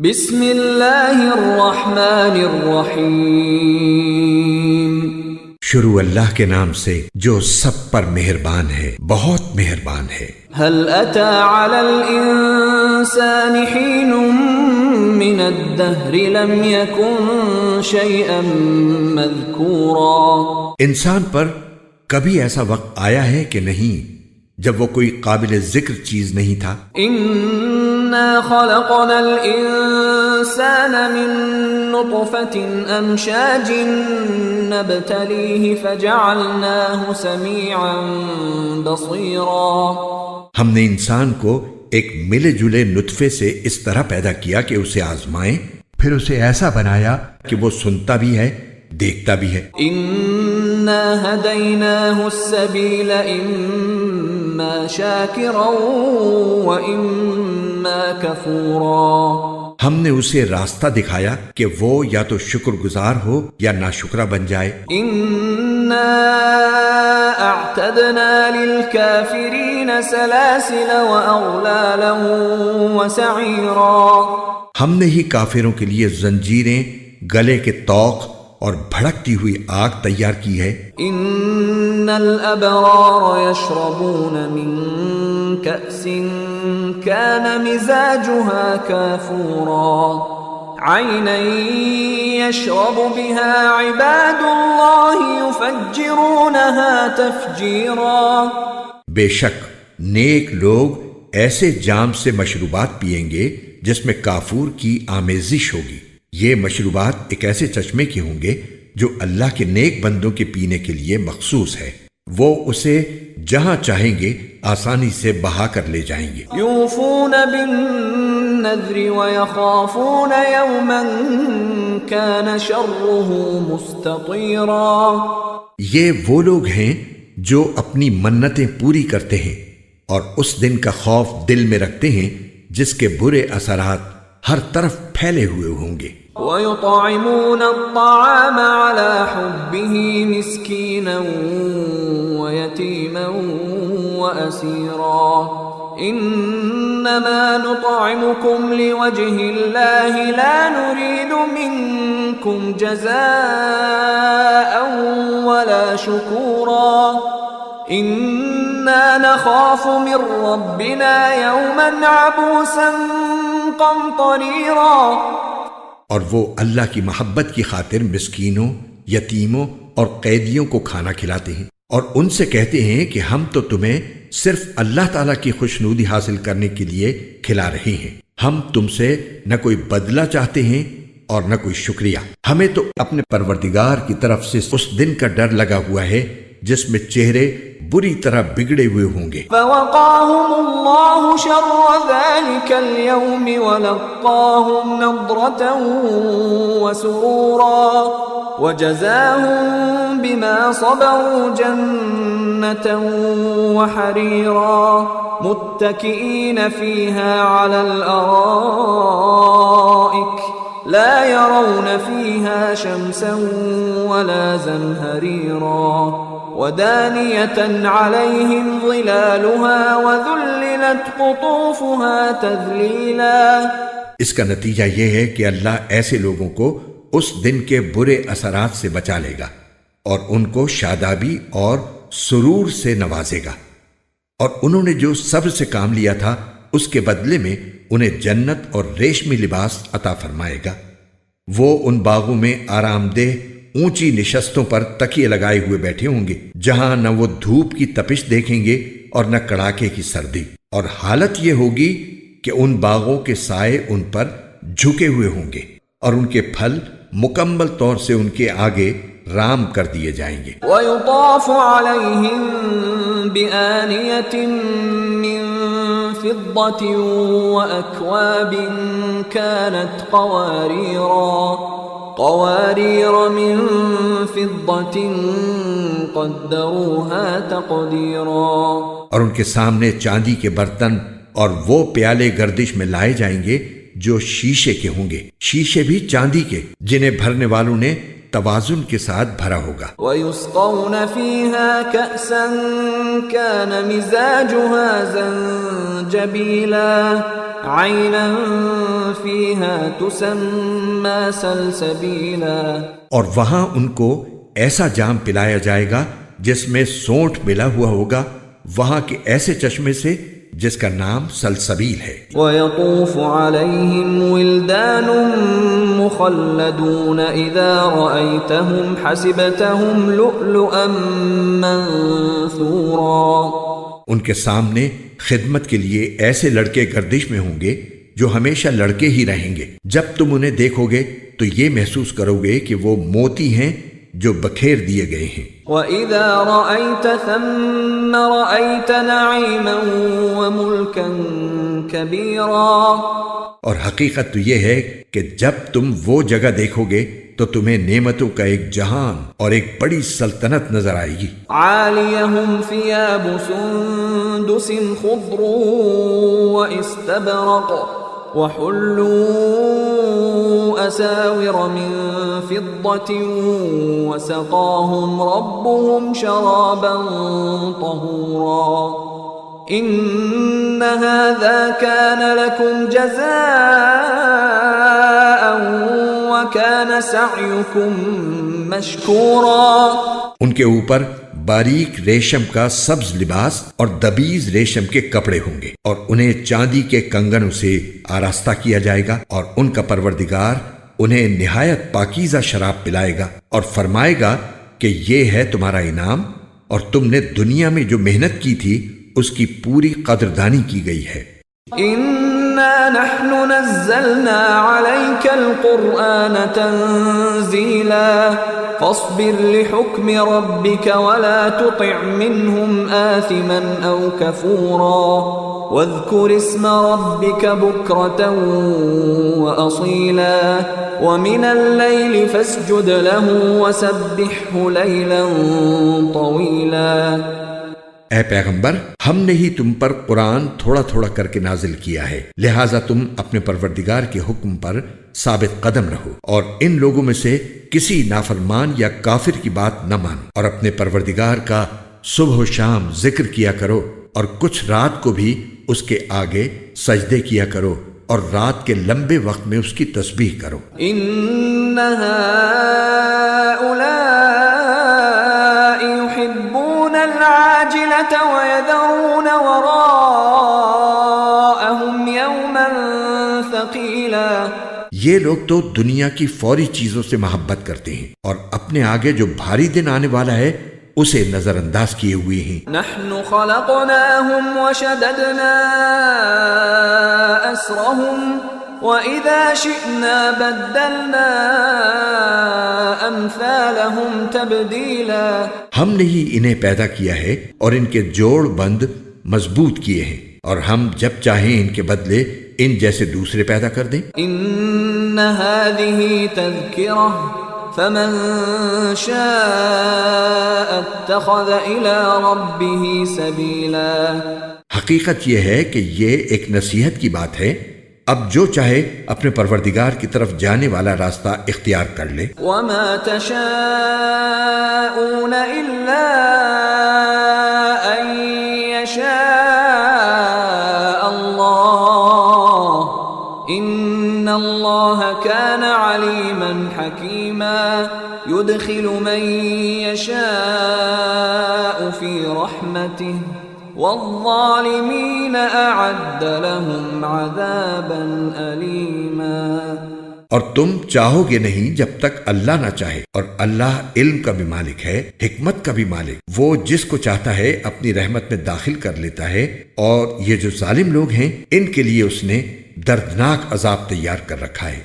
بسم اللہ الرحمن الرحیم، شروع اللہ کے نام سے جو سب پر مہربان ہے، بہت مہربان ہے۔ هل اتى على الانسان حين من الدهر لم يكن شيئا مذكورا، انسان پر کبھی ایسا وقت آیا ہے کہ نہیں جب وہ کوئی قابل ذکر چیز نہیں تھا؟ انا خلقنا الانسان من نطفة امشاج نبتليه فجعلناه سميعا بصيرا، ہم نے انسان کو ایک ملے جلے نطفے سے اس طرح پیدا کیا کہ اسے آزمائیں، پھر اسے ایسا بنایا کہ وہ سنتا بھی ہے، دیکھتا بھی ہے۔ انا هديناه السبيل اما شاكرا واما كفورا، ہم نے اسے راستہ دکھایا کہ وہ یا تو شکر گزار ہو یا ناشکرہ بن جائے۔ انا اعتدنا للكافرين سلاسل واغلالا وسعيرا، ہم نے ہی کافروں کے لیے زنجیریں، گلے کے طوق اور بھڑکتی ہوئی آگ تیار کی ہے۔ ان الابرار يشربون من كأس كان مزاجها كافورا، عينا يشرب بها عباد الله يفجرونها تفجيرا، بے شک نیک لوگ ایسے جام سے مشروبات پئیں گے جس میں کافور کی آمیزش ہوگی۔ یہ مشروبات ایک ایسے چشمے کے ہوں گے جو اللہ کے نیک بندوں کے پینے کے لیے مخصوص ہے، وہ اسے جہاں چاہیں گے آسانی سے بہا کر لے جائیں گے۔ يوفون بالنذر ويخافون يوما كان شره مستطيرا، یہ وہ لوگ ہیں جو اپنی منتیں پوری کرتے ہیں اور اس دن کا خوف دل میں رکھتے ہیں جس کے برے اثرات ہر طرف پھیلے ہوئے ہوں گے۔ وَيُطْعِمُونَ الطَّعَامَ عَلَى حُبِّهِ مِسْكِينًا وَيَتِيمًا وَأَسِيرًا، إِنَّمَا نُطْعِمُكُمْ لِوَجْهِ اللَّهِ لَا نُرِيدُ مِنكُمْ جَزَاءً وَلَا شُكُورًا، إِنَّا نَخَافُ مِن رَّبِّنَا يَوْمًا عَبُوسًا قمطریرا، اور وہ اللہ کی محبت کی خاطر مسکینوں، یتیموں اور قیدیوں کو کھانا کھلاتے ہیں اور ان سے کہتے ہیں کہ ہم تو تمہیں صرف اللہ تعالیٰ کی خوشنودی حاصل کرنے کے لیے کھلا رہے ہیں، ہم تم سے نہ کوئی بدلہ چاہتے ہیں اور نہ کوئی شکریہ، ہمیں تو اپنے پروردگار کی طرف سے اس دن کا ڈر لگا ہوا ہے جس میں چہرے بری طرح بگڑے ہوئے ہوں گے۔ فوقاهم اللہ شر ذلك اليوم ولقاهم نضرة وسرورا وجزاهم بما صبروا جنة وحريرا متكئين فيها على الأرائك لا يرون فيها شمسا ولا زمهريرا ودانية عليهم ظلالها وذللت قطوفها تذليلا، اس کا نتیجہ یہ ہے کہ اللہ ایسے لوگوں کو اس دن کے برے اثرات سے بچا لے گا اور ان کو شادابی اور سرور سے نوازے گا، اور انہوں نے جو صبر سے کام لیا تھا اس کے بدلے میں انہیں جنت اور ریشمی لباس عطا فرمائے گا۔ وہ ان باغوں میں آرام دہ اونچی نشستوں پر تکیے لگائے ہوئے بیٹھے ہوں گے جہاں نہ وہ دھوپ کی تپش دیکھیں گے اور نہ کڑاکے کی سردی، اور حالت یہ ہوگی کہ ان باغوں کے سائے ان پر جھکے ہوئے ہوں گے اور ان کے پھل مکمل طور سے ان کے آگے رام کر دیے جائیں گے۔ وَيُطَافُ عَلَيْهِمْ بِآنِيَةٍ مِّن فِضَّةٍ وَأَكْوَابٍ كَانَتْ قوارير من فضة قدروها تقديرا، اور ان کے سامنے چاندی کے برتن اور وہ پیالے گردش میں لائے جائیں گے جو شیشے کے ہوں گے، شیشے بھی چاندی کے جنہیں بھرنے والوں نے توازن کے ساتھ بھرا ہوگا۔ وَيُسْقَوْنَ فِيهَا كَأْسًا كَانَ مِزَاجُهَا زَنجَبِيلًا عینا فیہا تسمی سلسبیلا، اور وہاں ان کو ایسا جام پلایا جائے گا جس میں سونٹ ملا ہوا ہوگا، وہاں کے ایسے چشمے سے جس کا نام سلسبیل ہے۔ وَيَطُوفُ عَلَيْهِمْ وِلْدَانٌ مُخَلَّدُونَ إِذَا رَأَيْتَهُمْ حَسِبْتَهُمْ لُؤْلُؤًا مَّنثُورًا، ان کے سامنے خدمت کے لیے ایسے لڑکے گردش میں ہوں گے جو ہمیشہ لڑکے ہی رہیں گے، جب تم انہیں دیکھو گے تو یہ محسوس کرو گے کہ وہ موتی ہیں جو بکھیر دیے گئے ہیں۔ وَإِذَا رَأَيْتَ ثَمَّ رَأَيْتَ نَعِيمًا وَمُلْكًا كَبِيرًا، اور حقیقت تو یہ ہے کہ جب تم وہ جگہ دیکھو گے تو تمہیں نعمتوں کا ایک جہان اور ایک بڑی سلطنت نظر آئے گی۔ عَالِيَهُمْ ثِيَابُ سُندُسٍ خُضْرٌ وَإِسْتَبْرَقٌ وَحُلُّوا أَسَاوِرَ مِن فِضَّةٍ وَسَقَاهُمْ رَبُّهُمْ شَرَابًا طَهُورًا، إِنَّ هَذَا كَانَ لَكُمْ جَزَاءً وَكَانَ سَعْيُكُمْ مَشْكُورًا۔ ان کے اوپر باریک ریشم کا سبز لباس اور دبیز ریشم کے کپڑے ہوں گے، اور انہیں چاندی کے کنگنوں سے آراستہ کیا جائے گا، اور ان کا پروردگار انہیں نہایت پاکیزہ شراب پلائے گا اور فرمائے گا کہ یہ ہے تمہارا انعام، اور تم نے دنیا میں جو محنت کی تھی اس کی پوری قدردانی کی گئی ہے۔ إِنَّا نَحْنُ نَزَّلْنَا عَلَيْكَ الْقُرْآنَ تَنزِيلًا فَاصْبِرْ لِحُكْمِ رَبِّكَ وَلَا تُطِعْ مِنْهُمْ آثِمًا أَوْ كَفُورًا وَاذْكُرِ اسْمَ رَبِّكَ بُكْرَةً وَأَصِيلًا وَمِنَ اللَّيْلِ فَاسْجُدْ لَهُ وَسَبِّحْهُ لَيْلًا طَوِيلًا۔ اے پیغمبر، ہم نے ہی تم پر قرآن تھوڑا تھوڑا کر کے نازل کیا ہے، لہٰذا تم اپنے پروردگار کے حکم پر ثابت قدم رہو، اور ان لوگوں میں سے کسی نافرمان یا کافر کی بات نہ مانو، اور اپنے پروردگار کا صبح و شام ذکر کیا کرو، اور کچھ رات کو بھی اس کے آگے سجدے کیا کرو، اور رات کے لمبے وقت میں اس کی تسبیح کرو۔ إِنَّ الْعَاجِلَةَ وَيَذَرُونَ وَرَاءَهُمْ يَوْمًا ثَقِيلًا، یہ لوگ تو دنیا کی فوری چیزوں سے محبت کرتے ہیں اور اپنے آگے جو بھاری دن آنے والا ہے اسے نظر انداز کیے ہوئے ہیں۔ نَحْنُ خَلَقْنَاهُمْ وَشَدَدْنَا أَسْرَهُمْ وَإِذَا شِئْنَا بَدَّلْنَا أَمْثَالَهُمْ تَبْدِيلًا، ہم نے ہی انہیں پیدا کیا ہے اور ان کے جوڑ بند مضبوط کیے ہیں، اور ہم جب چاہیں ان کے بدلے ان جیسے دوسرے پیدا کر دیں۔ إِنَّ هَذِهِ تَذْكِرَةٌ فَمَن شَاءَ اتَّخَذَ إِلَى رَبِّهِ سَبِيلًا، حقیقت یہ ہے کہ یہ ایک نصیحت کی بات ہے، اب جو چاہے اپنے پروردگار کی طرف جانے والا راستہ اختیار کر لے۔ وَمَا تَشَاءُونَ إِلَّا أَن يَشَاءَ اللَّهُ إِنَّ اللَّهَ كَانَ عَلِيمًا حَكِيمًا يُدْخِلُ مَن يَشَاءُ فِي رَحْمَتِهِ وَالظَّالِمِينَ أَعَدَّ لَهُمْ عَذَابًا أَلِيمًا۔ اور تم چاہو گے نہیں جب تک اللہ نہ چاہے، اور اللہ علم کا بھی مالک ہے، حکمت کا بھی مالک، وہ جس کو چاہتا ہے اپنی رحمت میں داخل کر لیتا ہے، اور یہ جو ظالم لوگ ہیں ان کے لیے اس نے دردناک عذاب تیار کر رکھا ہے۔